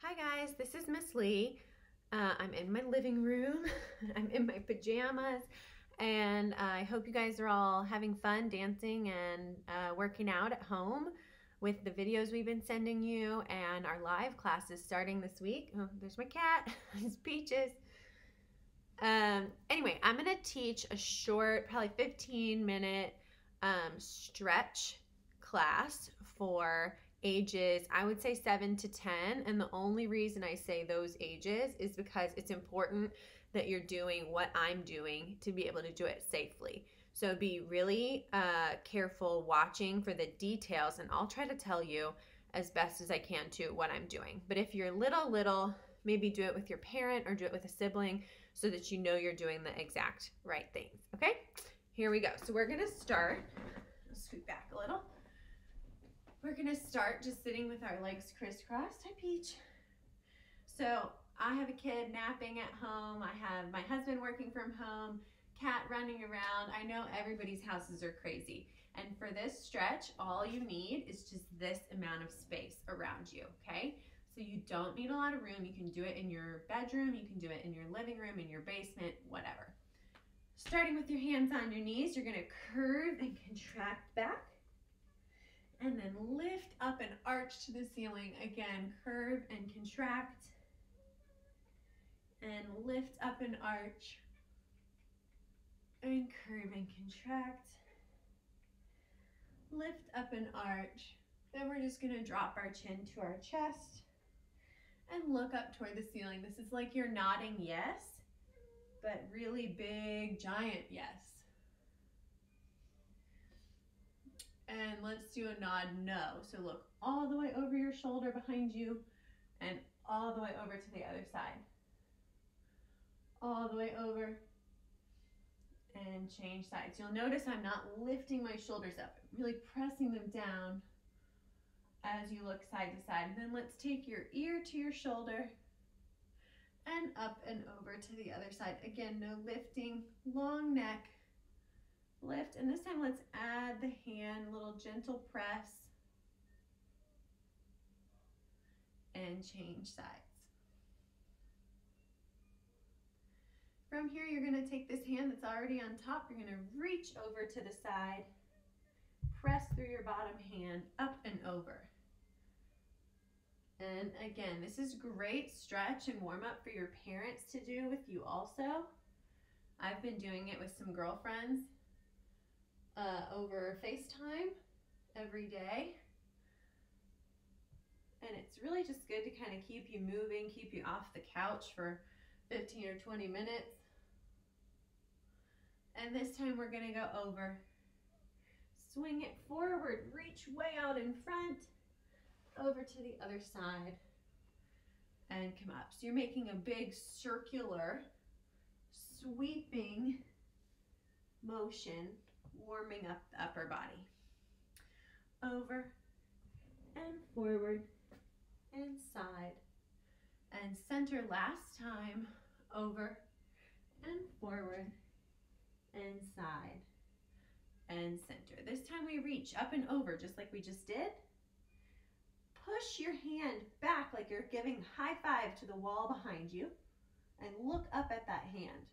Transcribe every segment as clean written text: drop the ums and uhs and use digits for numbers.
Hi guys, this is Miss Lee. I'm in my living room. I'm in my pajamas, and I hope you guys are all having fun dancing and working out at home with the videos we've been sending you and our live classes starting this week. Oh, there's my cat. It's Peaches. Anyway, I'm gonna teach a short, probably 15-minute stretch class for ages, I would say 7 to 10. And the only reason I say those ages is because it's important that you're doing what I'm doing to be able to do it safely. So be really careful watching for the details, and I'll try to tell you as best as I can to what I'm doing. But if you're little, maybe do it with your parent or do it with a sibling so that you know you're doing the exact right things. Okay, here we go. So we're gonna start, I'll scoot back a little. We're gonna start just sitting with our legs crisscrossed. Hi, Peach. So I have a kid napping at home. I have my husband working from home, cat running around. I know everybody's houses are crazy. And for this stretch, all you need is just this amount of space around you, okay? So you don't need a lot of room. You can do it in your bedroom, you can do it in your living room, in your basement, whatever. Starting with your hands on your knees, you're gonna curve and contract back. And then lift up and arch to the ceiling. Again, curve and contract. And lift up and arch. And curve and contract. Lift up and arch. Then we're just gonna drop our chin to our chest and look up toward the ceiling. This is like you're nodding yes, but really big, giant yes. And let's do a nod no. So look all the way over your shoulder behind you and all the way over to the other side. All the way over and change sides. You'll notice I'm not lifting my shoulders up, I'm really pressing them down as you look side to side. And then let's take your ear to your shoulder and up and over to the other side. Again, no lifting, long neck. Lift, and this time let's add the hand, little gentle press, and change sides. From here, you're going to take this hand that's already on top, you're going to reach over to the side, press through your bottom hand, up and over. And again, this is great stretch and warm up for your parents to do with you also. I've been doing it with some girlfriends over FaceTime every day. And it's really just good to kind of keep you moving, keep you off the couch for 15 or 20 minutes. And this time we're gonna go over. Swing it forward, reach way out in front, over to the other side, and come up. So you're making a big circular, sweeping motion, warming up the upper body. Over and forward and side and center last time. Over and forward and side and center. This time we reach up and over just like we just did. Push your hand back like you're giving high five to the wall behind you and look up at that hand.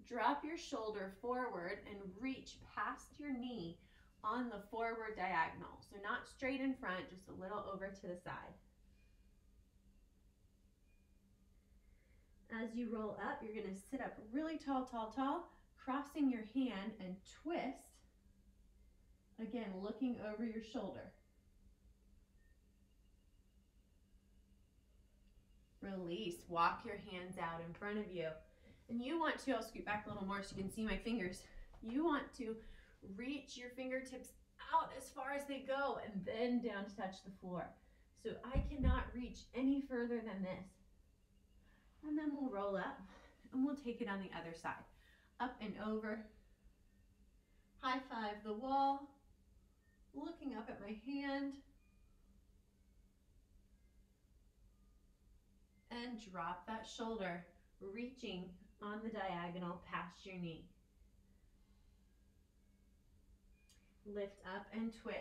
Drop your shoulder forward and reach past your knee on the forward diagonal. So not straight in front, just a little over to the side. As you roll up, you're going to sit up really tall, tall, tall, crossing your hand and twist. Again, looking over your shoulder. Release, walk your hands out in front of you. And you want to, I'll scoot back a little more so you can see my fingers. You want to reach your fingertips out as far as they go and then down to touch the floor. So I cannot reach any further than this. And then we'll roll up and we'll take it on the other side. Up and over. High five the wall. Looking up at my hand. And drop that shoulder, reaching on the diagonal past your knee. Lift up and twist.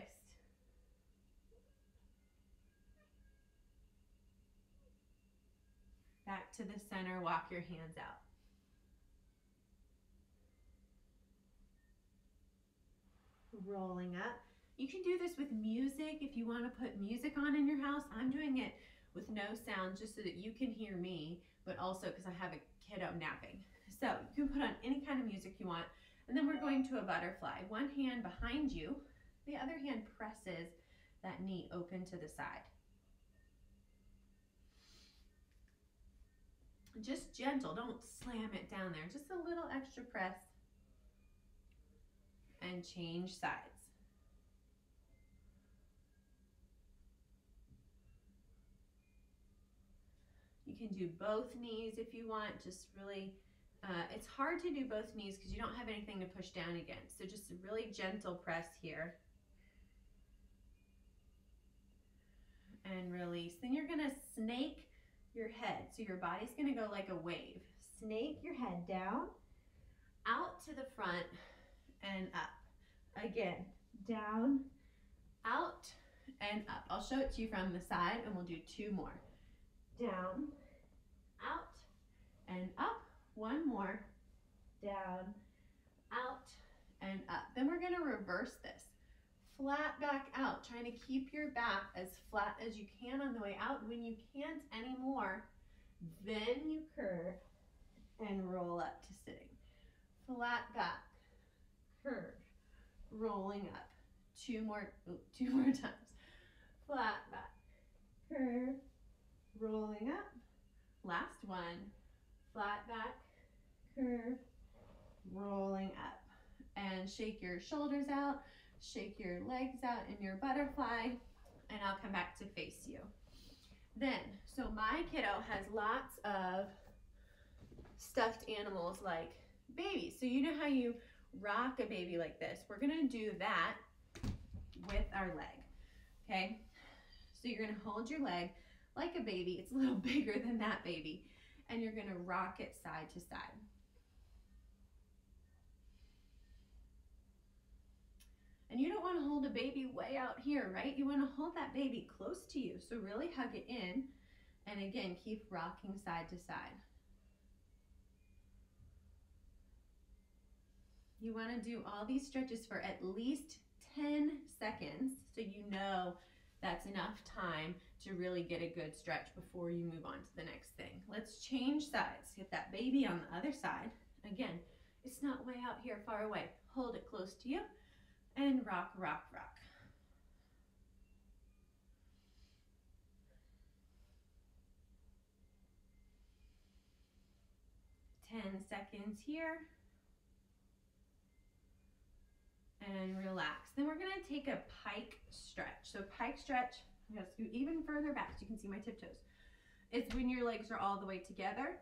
Back to the center, walk your hands out. Rolling up. You can do this with music if you want to put music on in your house. I'm doing it with no sound just so that you can hear me, but also because I have a kiddo napping. So you can put on any kind of music you want. And then we're going to a butterfly. One hand behind you, the other hand presses that knee open to the side. Just gentle, don't slam it down there. Just a little extra press. And change sides. You can do both knees if you want, just really, it's hard to do both knees because you don't have anything to push down against. So just a really gentle press here. And release. Then you're gonna snake your head. So your body's gonna go like a wave. Snake your head down, out to the front, and up. Again, down, out, and up. I'll show it to you from the side and we'll do two more. Down, out, and up. One more. Down, out, and up. Then we're gonna reverse this. Flat back out, trying to keep your back as flat as you can on the way out. When you can't anymore, then you curve and roll up to sitting. Flat back, curve, rolling up. Two more times. Flat back, curve, rolling up. Last one. Flat back, curve, rolling up. And shake your shoulders out, shake your legs out in your butterfly, and I'll come back to face you. Then, so my kiddo has lots of stuffed animals like babies. So you know how you rock a baby like this? We're gonna do that with our leg, okay? So you're gonna hold your leg like a baby. It's a little bigger than that baby. And you're gonna rock it side to side. And you don't wanna hold a baby way out here, right? You wanna hold that baby close to you. So really hug it in. And again, keep rocking side to side. You wanna do all these stretches for at least 10 seconds so you know that's enough time to really get a good stretch before you move on to the next thing. Let's change sides. Get that baby on the other side. Again, it's not way out here far away. Hold it close to you and rock, rock, rock. Ten seconds here. And relax. Then we're gonna take a pike stretch. So pike stretch, I'm gonna scoot even further back so you can see my tiptoes. It's when your legs are all the way together.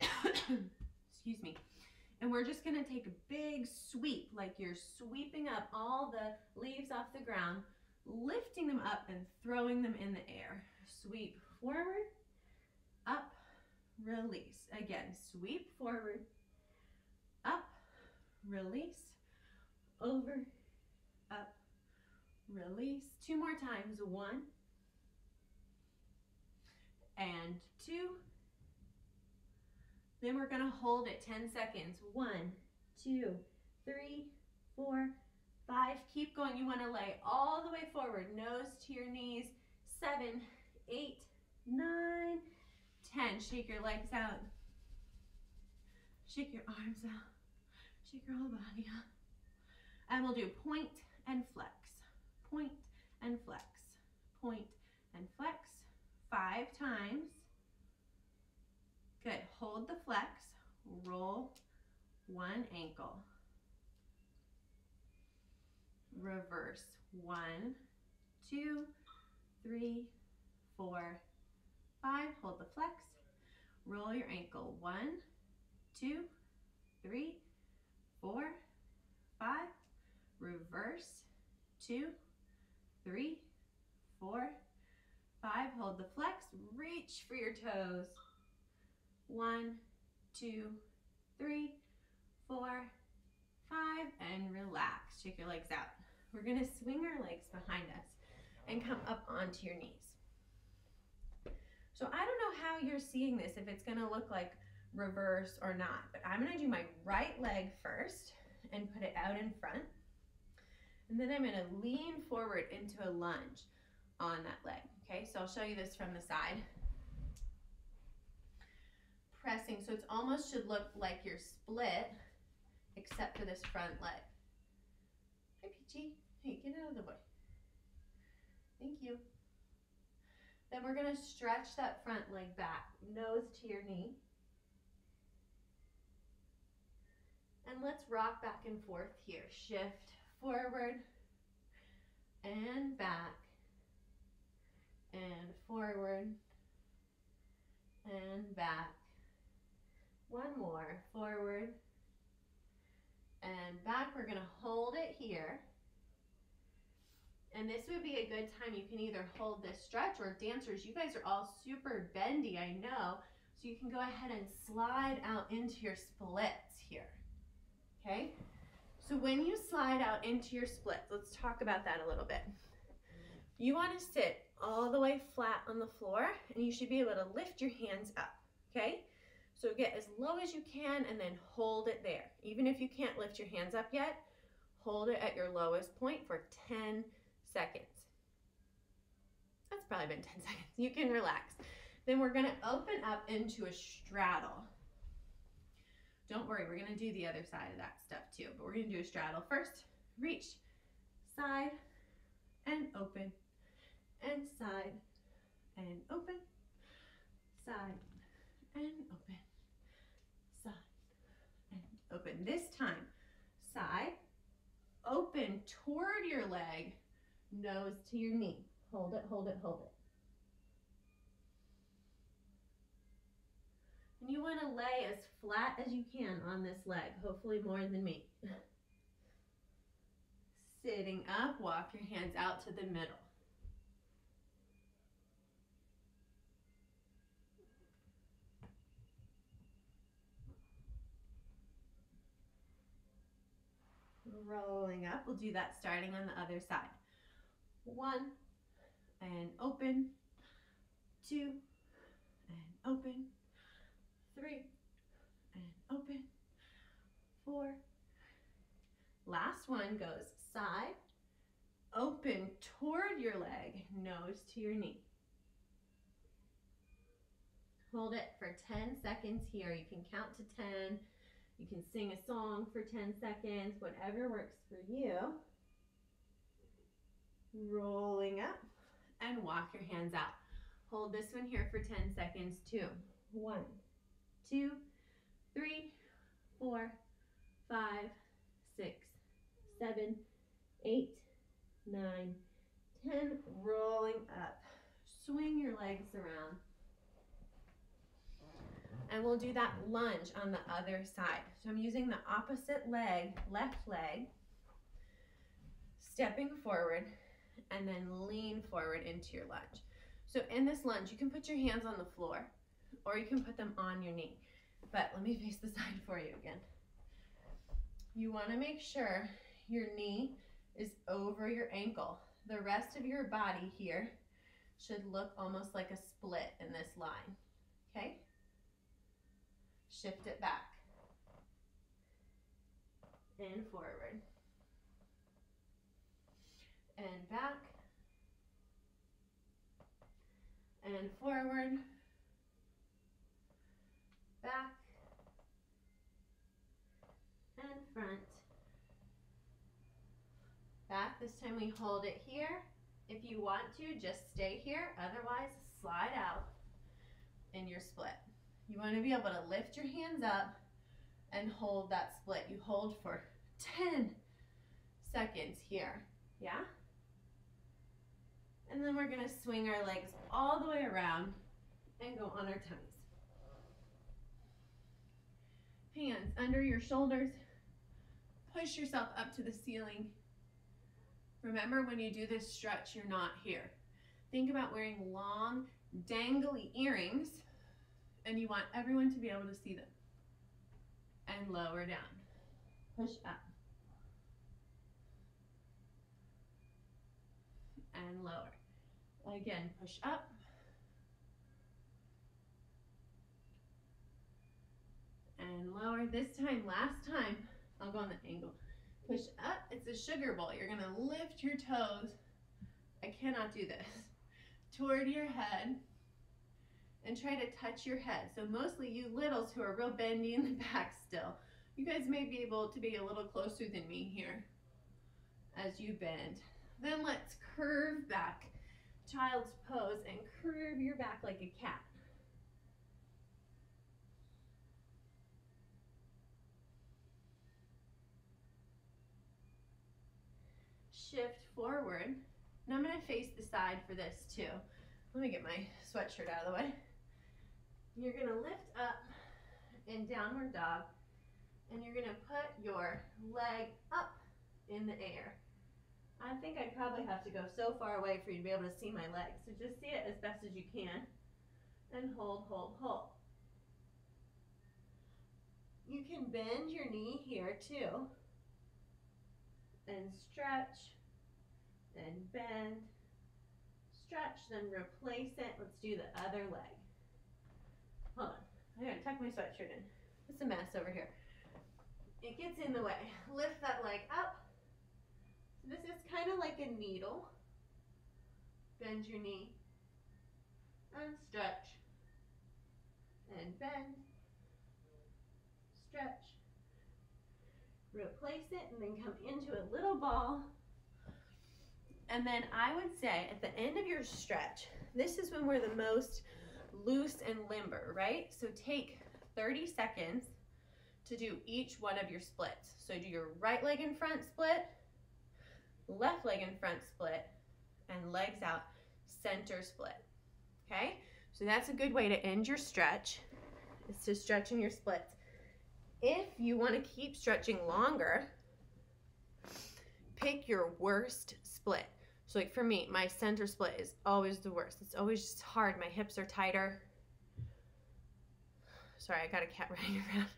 Excuse me. And we're just gonna take a big sweep, like you're sweeping up all the leaves off the ground, lifting them up and throwing them in the air. Sweep forward, up, release. Again, sweep forward, up, release, over, up, release. Two more times. 1 and 2. Then we're gonna hold it 10 seconds. 1, 2, 3, 4, 5. Keep going. You wanna lay all the way forward, nose to your knees. 7, 8, 9, 10. Shake your legs out. Shake your arms out. Shake your whole body out. And we'll do point and flex, point and flex, point and flex. 5 times. Good. Hold the flex. Roll one ankle. Reverse. 1, 2, 3, 4, 5. Hold the flex. Roll your ankle. 1, 2, 3, 4, 5. Reverse. 2, 3, 4, 5. Hold the flex. Reach for your toes. 1, 2, 3, 4, 5, and relax. Shake your legs out. We're gonna swing our legs behind us and come up onto your knees. So I don't know how you're seeing this, if it's gonna look like reverse or not, but I'm gonna do my right leg first and put it out in front. And then I'm gonna lean forward into a lunge on that leg. Okay, so I'll show you this from the side. Pressing, so it's almost should look like you're split, except for this front leg. Hi, Peachy. Hey, get out of the way. Thank you. Then we're gonna stretch that front leg back, nose to your knee. And let's rock back and forth here. Shift forward and back and forward and back. One more, forward and back. We're gonna hold it here. And this would be a good time. You can either hold this stretch, or dancers, you guys are all super bendy, I know. So you can go ahead and slide out into your splits here, okay? So when you slide out into your splits, let's talk about that a little bit. You wanna sit all the way flat on the floor, and you should be able to lift your hands up, okay? So get as low as you can and then hold it there. Even if you can't lift your hands up yet, hold it at your lowest point for 10 seconds. That's probably been 10 seconds. You can relax. Then we're gonna open up into a straddle. Don't worry, we're gonna do the other side of that stuff too, but we're gonna do a straddle first. Reach, side, and open, and side, and open, side, and open, side, and open. This time, side, open toward your leg, nose to your knee. Hold it, hold it, hold it. And you want to lay as flat as you can on this leg, hopefully more than me. Sitting up, walk your hands out to the middle. Rolling up, we'll do that starting on the other side. 1, and open, 2, and open, 3, and open, 4. Last one goes side, open toward your leg, nose to your knee. Hold it for 10 seconds here. You can count to 10. You can sing a song for 10 seconds, whatever works for you. Rolling up and walk your hands out. Hold this one here for 10 seconds too. 1, 2, 3, 4, 5, 6, 7, 8, 9, 10. Rolling up. Swing your legs around. And we'll do that lunge on the other side. So I'm using the opposite leg, left leg, stepping forward, and then lean forward into your lunge. So in this lunge, you can put your hands on the floor, or you can put them on your knee. But let me face the side for you again. You want to make sure your knee is over your ankle. The rest of your body here should look almost like a split in this line, okay? Shift it back and forward and back and forward, back and front, back. This time we hold it here. If you want to, just stay here. Otherwise, slide out in your split. You want to be able to lift your hands up and hold that split. You hold for 10 seconds here, yeah? And then we're gonna swing our legs all the way around and go on our tummies. Hands under your shoulders. Push yourself up to the ceiling. Remember, when you do this stretch, you're not here. Think about wearing long, dangly earrings, and you want everyone to be able to see them. And lower down. Push up. And lower. Again, push up. and lower. This time, last time, I'll go on the angle. Push up. It's a sugar bowl. You're going to lift your toes. I cannot do this. Toward your head. And try to touch your head. So mostly you littles who are real bendy in the back still. You guys may be able to be a little closer than me here as you bend. Then let's curve back. Child's pose and curve your back like a cat. Shift forward. And I'm going to face the side for this too. Let me get my sweatshirt out of the way. You're going to lift up in downward dog, and you're going to put your leg up in the air. I think I'd probably have to go so far away for you to be able to see my legs. So just see it as best as you can. And hold, hold, hold. You can bend your knee here too. And stretch. And bend. Stretch, then replace it. Let's do the other leg. Hold on. I gotta tuck my sweatshirt in. It's a mess over here. It gets in the way. Lift that leg up. So this is kind of like a needle. Bend your knee. And stretch. And bend. Stretch. Replace it and then come into a little ball. And then I would say at the end of your stretch, this is when we're the most loose and limber, right? So take 30 seconds to do each one of your splits. So do your right leg in front split, left leg in front split, and legs out center split, okay? So that's a good way to end your stretch, is to stretch in your splits. If you want to keep stretching longer, pick your worst split. So like for me, my center split is always the worst. It's always just hard. My hips are tighter. Sorry, I got a cat running around.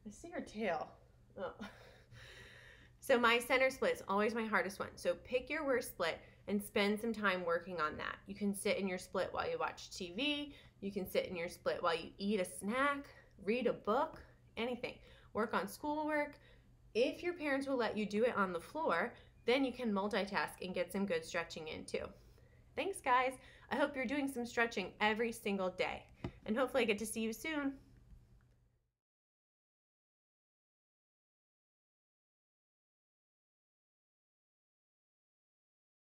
I see her tail. Oh. So my center split is always my hardest one. So pick your worst split and spend some time working on that. You can sit in your split while you watch TV. You can sit in your split while you eat a snack, read a book, anything. Work on schoolwork. If your parents will let you do it on the floor, then you can multitask and get some good stretching in too. Thanks guys. I hope you're doing some stretching every single day, and hopefully I get to see you soon.